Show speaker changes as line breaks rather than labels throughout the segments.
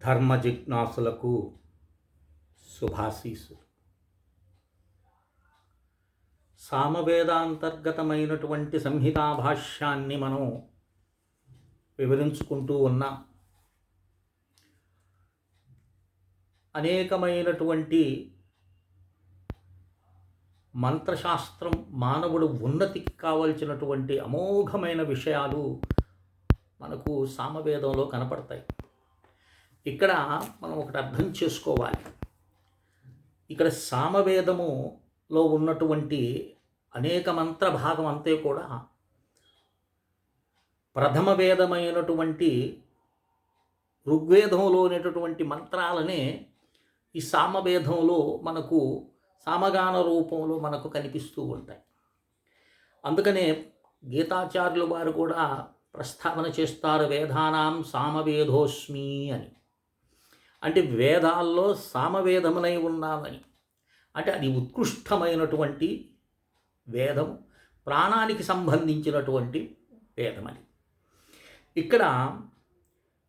ధర్మ జిజ్ఞాసులకు శుభాశీస్సులు. సామవేదాంతర్గతమైనటువంటి సంహితా భాష్యాన్ని మనం వివరించుకుంటూ ఉన్నాం. అనేకమైనటువంటి మంత్రశాస్త్రం మానవుడు ఉన్నతికి కావలసినటువంటి అమోఘమైన విషయాలు మనకు సామవేదంలో కనపడతాయి. ఇక్కడ మనం ఒకటి అర్థం చేసుకోవాలి. ఇక్కడ సామవేదములో ఉన్నటువంటి అనేక మంత్ర భాగం అంతే కూడా ప్రథమ వేదమైనటువంటి ఋగ్వేదంలో ఉన్నటువంటి మంత్రాలనే ఈ సామవేదంలో మనకు సామగాన రూపంలో మనకు కనిపిస్తూ ఉంటాయి. అందుకనే గీతాచార్యుల వారు కూడా ప్రస్తావన చేస్తారు, వేదానాం సామవేదోస్మి అని. అంటే వేదాల్లో సామవేదమునై ఉన్నామని. అంటే అది ఉత్కృష్టమైనటువంటి వేదము, ప్రాణానికి సంబంధించినటువంటి వేదమని. ఇక్కడ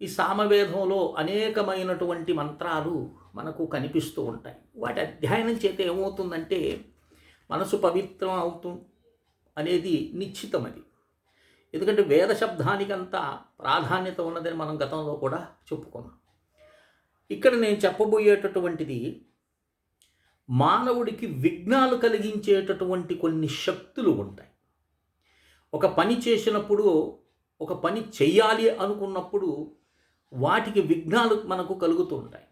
ఈ సామవేదంలో అనేకమైనటువంటి మంత్రాలు మనకు కనిపిస్తూ ఉంటాయి. వాటి అధ్యయనం చేత ఏమవుతుందంటే మనసు పవిత్రం అవుతుంది అనేది నిశ్చితం. అది ఎందుకంటే వేద శబ్దానికి అంత ప్రాధాన్యత ఉన్నదని మనం గతంలో కూడా చెప్పుకున్నాం. ఇక్కడ నేను చెప్పబోయేటటువంటిది మానవుడికి విఘ్నాలు కలిగించేటటువంటి కొన్ని శక్తులు ఉంటాయి. ఒక పని చేసినప్పుడు, ఒక పని చెయ్యాలి అనుకున్నప్పుడు వాటికి విఘ్నాలు మనకు కలుగుతూ ఉంటాయి.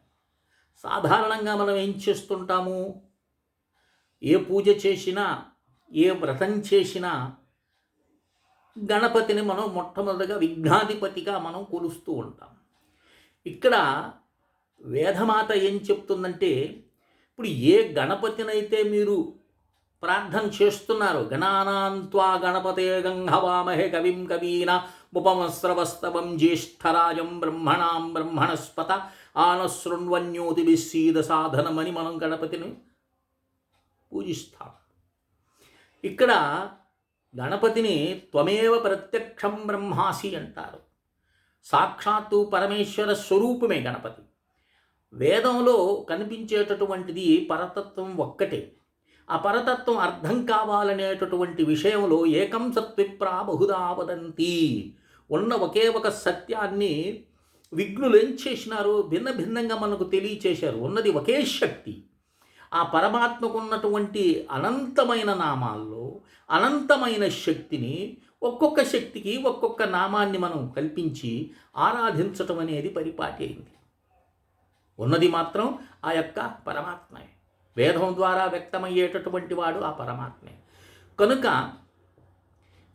సాధారణంగా మనం ఏం చేస్తుంటాము, ఏ పూజ చేసినా, ఏ వ్రతం చేసినా గణపతిని మనం మొట్టమొదటిగా విఘ్నాధిపతిగా మనం కొలుస్తూ ఉంటాం. ఇక్కడ వేదమాత ఏం చెప్తుందంటే, ఇప్పుడు ఏ గణపతినైతే మీరు ప్రార్థన చేస్తున్నారు, గణానాన్త్వా గణపతే గంహవామహే కవిం కవీన ఉపమస్రవస్తవం జ్యేష్ఠరాజం బ్రహ్మణాం బ్రహ్మణస్పత ఆనశృణ్వన్యోతిభిస్సీద సాధనమని మనం గణపతిని పూజిస్తాం. ఇక్కడ గణపతిని త్వమేవ ప్రత్యక్షం బ్రహ్మాసి అంటారు. సాక్షాత్తు పరమేశ్వర స్వరూపమే గణపతి. వేదంలో కనిపించేటటువంటిది పరతత్వం ఒక్కటే. ఆ పరతత్వం అర్థం కావాలనేటటువంటి విషయంలో ఏకం సత్విప్రా బహుదా వదంతి. ఉన్న ఒకే ఒక సత్యాన్ని విఘ్నులు ఏం చేసినారు, భిన్న భిన్నంగా మనకు తెలియచేశారు. ఉన్నది ఒకే శక్తి. ఆ పరమాత్మకు ఉన్నటువంటి అనంతమైన నామాల్లో అనంతమైన శక్తిని, ఒక్కొక్క శక్తికి ఒక్కొక్క నామాన్ని మనం కల్పించి ఆరాధించటం అనేది పరిపాటి అయింది. ఉన్నది మాత్రం ఆ యొక్క పరమాత్మే. వేదం ద్వారా వ్యక్తమయ్యేటటువంటి వాడు ఆ పరమాత్మే. కనుక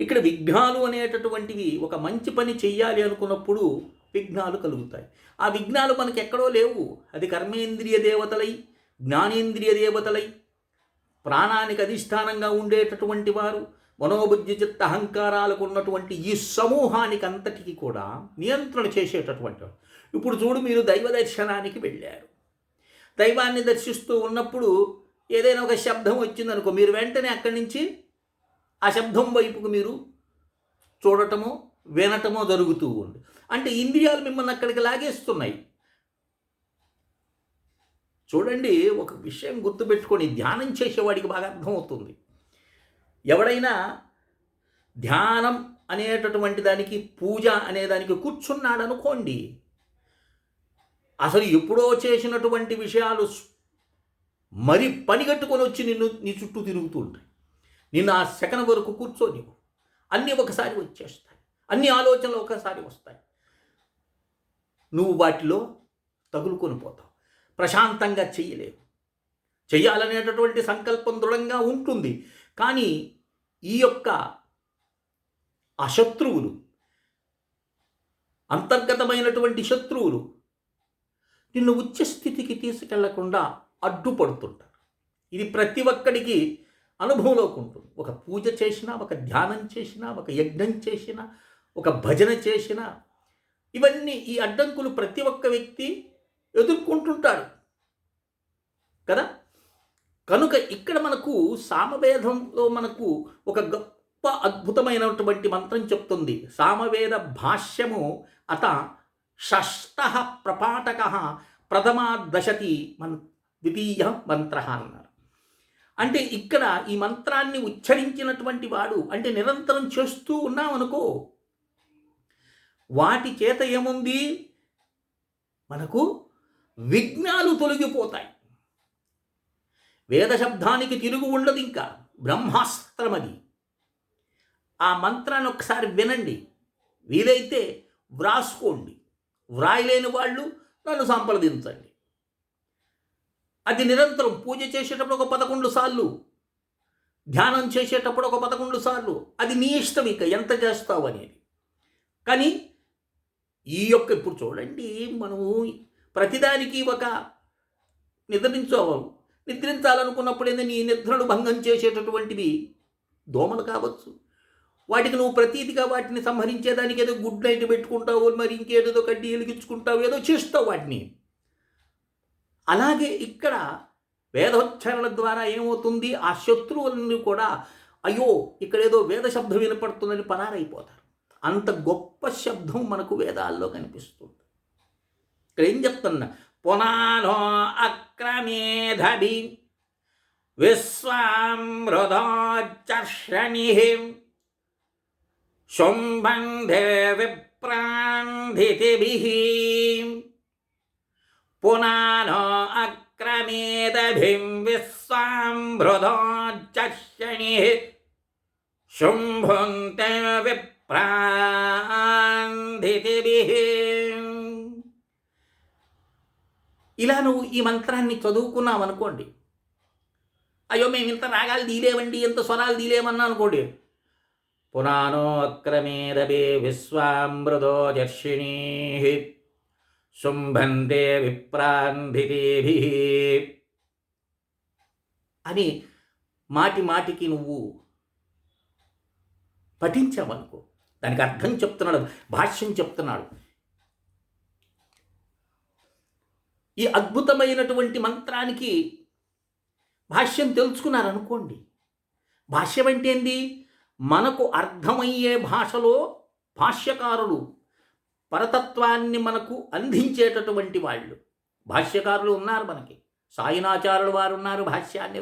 ఇక్కడ విఘ్నాలు అనేటటువంటివి, ఒక మంచి పని చెయ్యాలి అనుకున్నప్పుడు విఘ్నాలు కలుగుతాయి. ఆ విఘ్నాలు మనకి ఎక్కడో లేవు. అది కర్మేంద్రియ దేవతలై, జ్ఞానేంద్రియ దేవతలై, ప్రాణానికి అధిష్టానంగా ఉండేటటువంటి వారు, మనోబుద్ధి చిత్త అహంకారాలకు ఉన్నటువంటి ఈ సమూహానికి అంతటికి కూడా నియంత్రణ చేసేటటువంటి వారు. ఇప్పుడు చూడు, మీరు దైవ దర్శనానికి వెళ్ళారు. దైవాన్ని దర్శిస్తూ ఉన్నప్పుడు ఏదైనా ఒక శబ్దం వచ్చిందనుకో, మీరు వెంటనే అక్కడి నుంచి ఆ శబ్దం వైపుకు మీరు చూడటమో వినటమో జరుగుతూ ఉంది. అంటే ఇంద్రియాలు మిమ్మల్ని అక్కడికి లాగేస్తున్నాయి. చూడండి, ఒక విషయం గుర్తుపెట్టుకొని, ధ్యానం చేసేవాడికి బాగా అర్థమవుతుంది. ఎవడైనా ధ్యానం అనేటటువంటి దానికి, పూజ అనేదానికి కూర్చున్నాడు అనుకోండి, అసలు ఎప్పుడో చేసినటువంటి విషయాలు మరి పనిగట్టుకొని వచ్చి నీ చుట్టూ తిరుగుతూ ఉంటాయి. నిన్ను ఆ సెకండ్ వరకు కూర్చోనివ్వు. అన్నీ ఒకసారి వచ్చేస్తాయి, అన్ని ఆలోచనలు ఒకసారి వస్తాయి. నువ్వు వాటిలో తగులుకొని పోతావు. ప్రశాంతంగా చెయ్యలేవు. చెయ్యాలనేటటువంటి సంకల్పం దృఢంగా ఉంటుంది. కానీ ఈ యొక్క శత్రువులు, అంతర్గతమైనటువంటి శత్రువులు నిన్ను ఉచ్చస్థితికి తీసుకెళ్లకుండా అడ్డుపడుతుంటారు. ఇది ప్రతి ఒక్కడికి అనుభవంలోకి ఉంటుంది. ఒక పూజ చేసినా, ఒక ధ్యానం చేసినా, ఒక యజ్ఞం చేసినా, ఒక భజన చేసినా, ఇవన్నీ ఈ అడ్డంకులు ప్రతి ఒక్క వ్యక్తి ఎదుర్కొంటుంటాడు కదా. కనుక ఇక్కడ మనకు సామవేదంలో మనకు ఒక గొప్ప అద్భుతమైనటువంటి మంత్రం చెప్తుంది. సామవేద భాష్యము అత షష్ఠ ప్రపాఠక ప్రథమా దశతి ద్వితీయ మంత్ర అన్నారు. అంటే ఇక్కడ ఈ మంత్రాన్ని ఉచ్చరించినటువంటి వాడు, అంటే నిరంతరం చేస్తూ ఉన్నామనుకో, వాటి చేత ఏముంది, మనకు విఘ్నాలు తొలగిపోతాయి. వేద శబ్దానికి తిరుగు ఉండదు, ఇంకా బ్రహ్మాస్త్రం అది. ఆ మంత్రాన్ని ఒకసారి వినండి, వీలైతే వ్రాసుకోండి, వ్రాయలేని వాళ్ళు నన్ను సంప్రదించండి. అది నిరంతరం పూజ చేసేటప్పుడు ఒక 11 సార్లు, ధ్యానం చేసేటప్పుడు ఒక 11 సార్లు, అది నీ ఇష్టం ఇక ఎంత చేస్తావు అనేది. కానీ ఈ యొక్క ఇప్పుడు చూడండి, మనము ప్రతిదానికి ఒక నిద్రించాలనుకున్నప్పుడు ఏంటంటే నీ నిద్రను భంగం చేసేటటువంటివి దోమలు కావచ్చు. వాటికి నువ్వు ప్రతీతిగా వాటిని సంహరించేదానికి ఏదో గుడ్ నైట్ పెట్టుకుంటావు, మరి ఇంకేదో కడ్డీ వెలిగించుకుంటావు, ఏదో చేస్తావు వాటిని. అలాగే ఇక్కడ వేదోచ్చారణ ద్వారా ఏమవుతుంది, ఆ శత్రువులను కూడా అయ్యో ఇక్కడ ఏదో వేద శబ్దం వినపడుతుందని పరారైపోతారు. అంత గొప్ప శబ్దం మనకు వేదాల్లో కనిపిస్తుంది. ఇక్కడ ఏం చెప్తున్నా, పునానో అక్రమేధి విశ్వామృతోచ్చర్షణి శుంభంధే విప్రాంధితిభిః పునానో అక్రమేదభిం విశ్వామృతోచ్చర్షణి శుంభుంతే విప్రాంధితిభిః. ఇలా నువ్వు ఈ మంత్రాన్ని చదువుకున్నావు అనుకోండి, అయ్యో మేము ఇంత రాగాలు తీలేవండి, ఇంత స్వరాలు తీలేమన్నా అనుకోండి, పునానో అక్రమేదభి విశ్వామృతోచ్చర్షిణీ శుంభంతే విప్రాంధితిభిః అని మాటి మాటికి నువ్వు పఠించావనుకో, దానికి అర్థం చెప్తున్నాడు, భాష్యం చెప్తున్నాడు. ఈ అద్భుతమైనటువంటి మంత్రానికి భాష్యం తెలుసుకున్నారనుకోండి, భాష్యం అంటే ఏంది, మనకు అర్థమయ్యే భాషలో భాష్యకారులు పరతత్వాన్ని మనకు అందించేటటువంటి వాళ్ళు భాష్యకారులు ఉన్నారు. మనకి సాయినాచార్యులు వారు ఉన్నారు, భాష్యాన్ని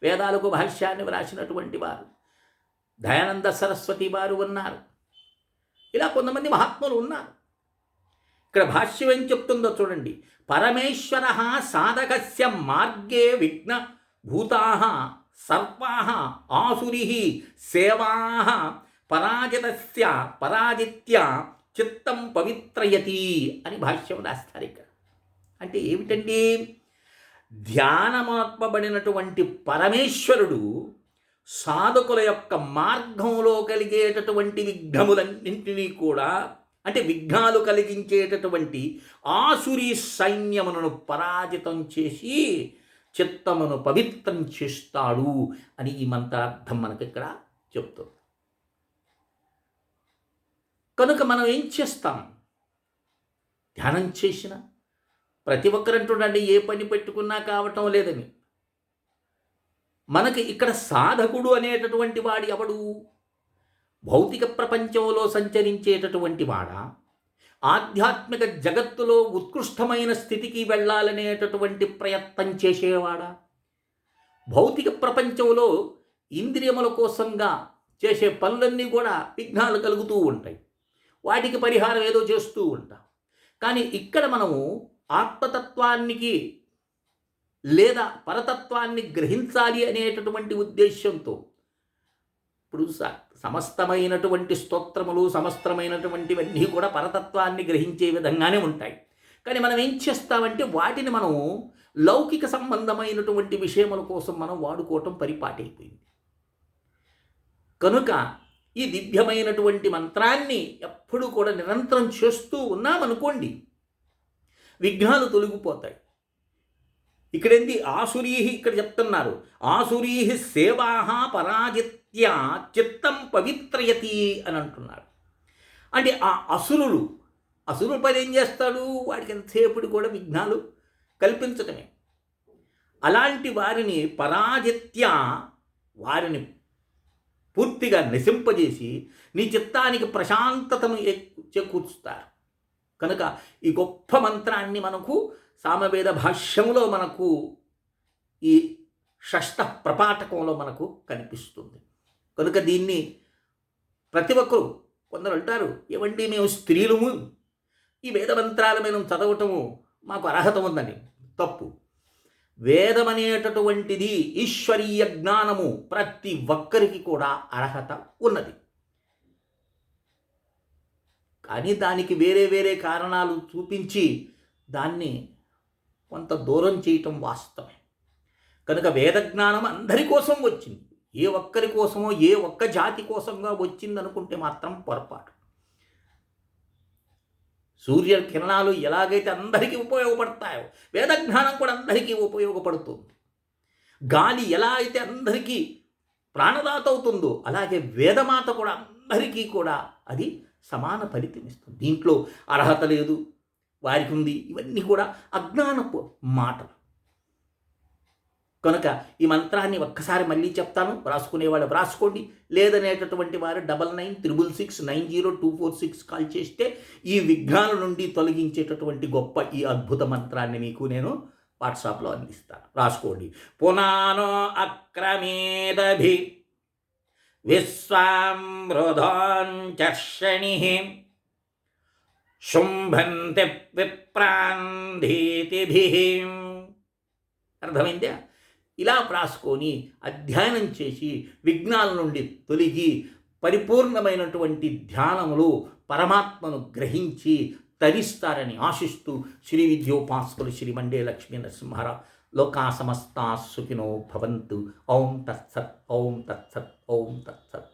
వేదాలకు భాష్యాన్ని వ్రాసినటువంటి వారు. దయానంద సరస్వతి వారు ఉన్నారు. ఇలా కొంతమంది మహాత్ములు ఉన్నారు. ఇక్కడ భాష్యం ఏం చెప్తుందో చూడండి, పరమేశ్వర సాధకస్య మార్గే విఘ్న భూతా సర్పా ఆసురి సేవా పరాజిత్య చిత్తం పవిత్రయతి అని భాష్యం రాస్తారు. ఇక్కడ అంటే ఏమిటండి, ధ్యానమాత్మబడినటువంటి పరమేశ్వరుడు సాధకుల యొక్క మార్గంలో కలిగేటటువంటి విఘ్నములన్నింటినీ కూడా, అంటే విఘ్నాలు కలిగించేటటువంటి ఆసురీ సైన్యములను పరాజితం చేసి చిత్తమును పవిత్రం చేస్తాడు అని ఈ మంత్రార్థం మనకి ఇక్కడ చెప్తుంది. కనుక మనం ఏం చేస్తాం, ధ్యానం చేసిన ప్రతి ఒక్కరంటుండండి ఏ పని పెట్టుకున్నా కావటం లేదని. మనకి ఇక్కడ సాధకుడు అనేటటువంటి వాడు ఎవడు, భౌతిక ప్రపంచంలో సంచరించేటటువంటి వాడా, ఆధ్యాత్మిక జగత్తులో ఉత్కృష్టమైన స్థితికి వెళ్ళాలనేటటువంటి ప్రయత్నం చేసేవాడా, భౌతిక ప్రపంచంలో ఇంద్రియముల కోసంగా చేసే పనులన్నీ కూడా విఘ్నాలు కలుగుతూ ఉంటాయి, వాటికి పరిహారం ఏదో చేస్తూ ఉంటాం. కానీ ఇక్కడ మనము ఆత్మతత్వానికి లేదా పరతత్వాన్ని గ్రహించాలి అనేటటువంటి ఉద్దేశంతో ఇప్పుడు సమస్తమైనటువంటి స్తోత్రములు సమస్తమైనటువంటివన్నీ కూడా పరతత్వాన్ని గ్రహించే విధంగానే ఉంటాయి. కానీ మనం ఏం చేస్తామంటే వాటిని మనం లౌకిక సంబంధమైనటువంటి విషయముల కోసం మనం వాడుకోవటం పరిపాటైపోయింది. కనుక ఈ దివ్యమైనటువంటి మంత్రాన్ని ఎప్పుడూ కూడా నిరంతరం చేస్తూ ఉన్నామనుకోండి, విఘ్నాలు తొలగిపోతాయి. ఇక్కడేంది ఆసురీ, ఇక్కడ చెప్తున్నారు ఆసురీ సేవా పరాజిత్య చిత్తం పవిత్రయతి అని అంటున్నారు. అంటే ఆ అసురుల పని ఏం చేస్తాడు, వాడికి ఎంతసేపుడు కూడా విఘ్నాలు కల్పించటమే. అలాంటి వారిని పరాజిత్య, వారిని పూర్తిగా నశింపజేసి నీ చిత్తానికి ప్రశాంతతను చేకూర్చుతారు. కనుక ఈ గొప్ప మంత్రాన్ని మనకు సామవేద భాష్యంలో మనకు ఈ షష్ఠ ప్రపాఠకంలో మనకు కనిపిస్తుంది. కనుక దీన్ని ప్రతి ఒక్కరూ, కొందరు అంటారు, ఏమండి మేము స్త్రీలము, ఈ వేదమంత్రాలు మేము చదవటము మాకు అర్హత ఉందని. తప్పు. వేదమనేటటువంటిది ఈశ్వరీయ జ్ఞానము, ప్రతి ఒక్కరికి కూడా అర్హత ఉన్నది. కానీ దానికి వేరే వేరే కారణాలు చూపించి దాన్ని కొంత దూరం చేయటం వాస్తవమే. కనుక వేదజ్ఞానం అందరి కోసం వచ్చింది. ఏ ఒక్కరి కోసమో ఏ ఒక్క జాతి కోసంగా వచ్చిందనుకుంటే మాత్రం పొరపాటు. సూర్య కిరణాలు ఎలాగైతే అందరికీ ఉపయోగపడతాయో వేదజ్ఞానం కూడా అందరికీ ఉపయోగపడుతుంది. గాలి ఎలా అయితే అందరికీ ప్రాణదాత అవుతుందో అలాగే వేదమాత కూడా అందరికీ కూడా అది సమాన ఫలితం ఇస్తుంది. దీంట్లో అర్హత లేదు, వారికి ఉంది, ఇవన్నీ కూడా అజ్ఞానపు మాటలు. కనుక ఈ మంత్రాన్ని ఒక్కసారి మళ్ళీ చెప్తాను, వ్రాసుకునేవాళ్ళు వ్రాసుకోండి. లేదనేటటువంటి వారు 9966690246 కాల్ చేస్తే ఈ విఘ్నాల నుండి తొలగించేటటువంటి గొప్ప ఈ అద్భుత మంత్రాన్ని మీకు నేను వాట్సాప్లో అందిస్తాను. రాసుకోండి. పునానో అక్రమేదభి విశ్వామృధాంచర్షణి శుంభంతి విప్రాంధీతిభిః. అర్థమైందా? ఇలా వ్రాసుకొని అధ్యయనం చేసి విఘ్నాల నుండి తొలగి పరిపూర్ణమైనటువంటి ధ్యానములు పరమాత్మను గ్రహించి తరిస్తారని ఆశిస్తూ శ్రీ విద్యోపాసకులు శ్రీ మండే లక్ష్మీ నరసింహారావు లోకా సమస్తా సుఖినో భవంతు. ఓం తత్సత్, ఓం తత్సత్, ఓం తత్సత్.